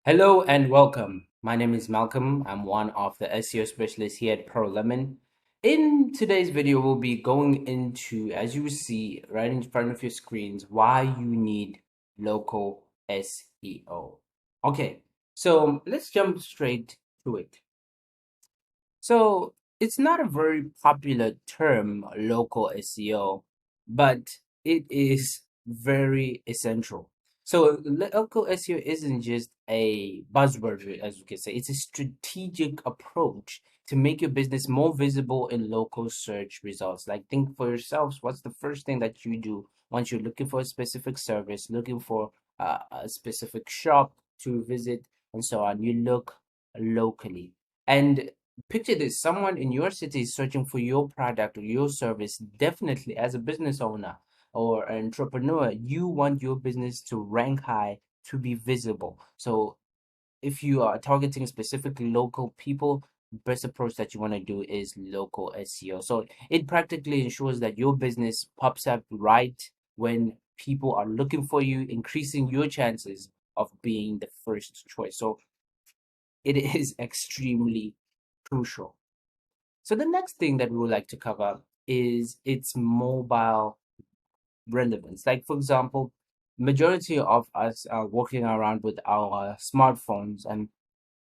Hello and welcome. My name is Malcolm. I'm one of the SEO specialists here at Peral Lemon. In today's video, we'll be going into, as you see right in front of your screens, why you need local SEO. Okay, so let's jump straight to it. So it's not a very popular term, local SEO, but it is very essential. So local SEO isn't just a buzzword, as you can say. It's a strategic approach to make your business more visible in local search results. Like think for yourselves, what's the first thing that you do once you're looking for a specific service, looking for a specific shop to visit, and so on? You look locally. And picture this, someone in your city is searching for your product or your service. Definitely, as a business owner or an entrepreneur, you want your business to rank high, to be visible. So if you are targeting specifically local people, best approach that you want to do is local SEO. So it practically ensures that your business pops up right when people are looking for you, increasing your chances of being the first choice. So it is extremely crucial. So the next thing that we would like to cover is its mobile relevance. Like for example, majority of us are walking around with our smartphones, and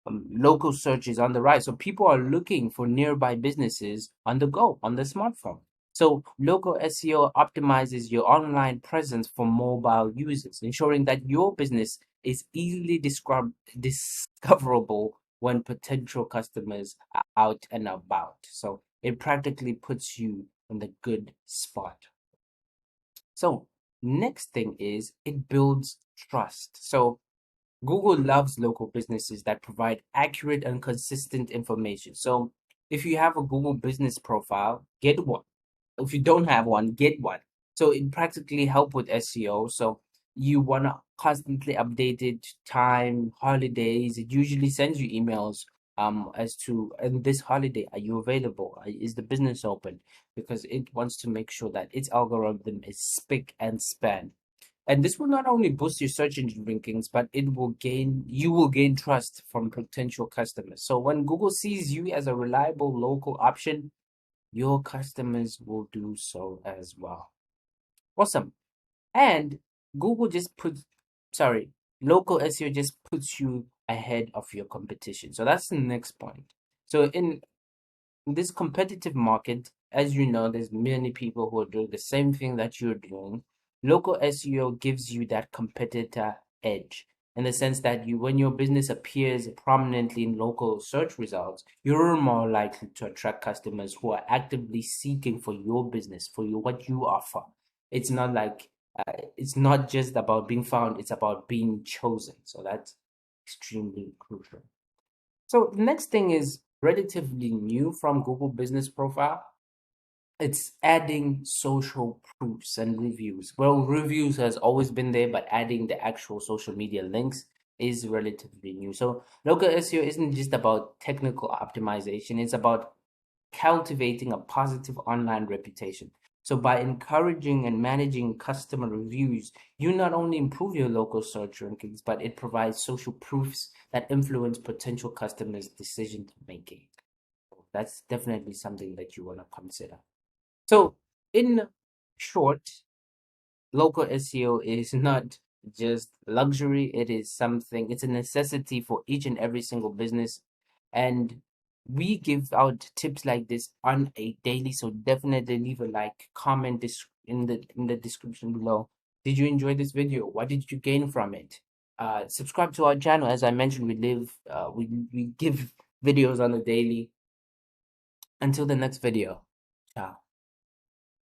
local search is on the rise. So people are looking for nearby businesses on the go on the smartphone. So local SEO optimizes your online presence for mobile users, ensuring that your business is easily discoverable when potential customers are out and about. So it practically puts you in the good spot. So next thing is it builds trust. So Google loves local businesses that provide accurate and consistent information. So if you have a Google business profile, get one. If you don't have one, get one. So it practically help with SEO. So you want to constantly update it, time, holidays. It usually sends you emails as to, and this holiday, are you available? Is the business open? Because it wants to make sure that its algorithm is spick and span. And this will not only boost your search engine rankings, but you will gain trust from potential customers. So when Google sees you as a reliable local option, your customers will do so as well. Awesome. And Google just puts, sorry, local SEO just puts you ahead of your competition. So that's the next point. So in this competitive market, as you know, there's many people who are doing the same thing that you're doing. Local SEO gives you that competitor edge in the sense that when your business appears prominently in local search results, you're more likely to attract customers who are actively seeking for your business, for what you offer. It's not like it's not just about being found, it's about being chosen. So that's extremely crucial. So the next thing is relatively new from Google Business Profile. It's adding social proofs and reviews. Well, reviews has always been there, but adding the actual social media links is relatively new. So local SEO isn't just about technical optimization, it's about cultivating a positive online reputation. So by encouraging and managing customer reviews, you not only improve your local search rankings, but it provides social proofs that influence potential customers' decision making. That's definitely something that you want to consider. So in short, local SEO is not just luxury, it is something, it's a necessity for each and every single business. And we give out tips like this on a daily, so definitely leave a like, comment in the description below. Did you enjoy this video? What did you gain from it? Subscribe to our channel. As I mentioned, we give videos on a daily. Until the next video, ciao.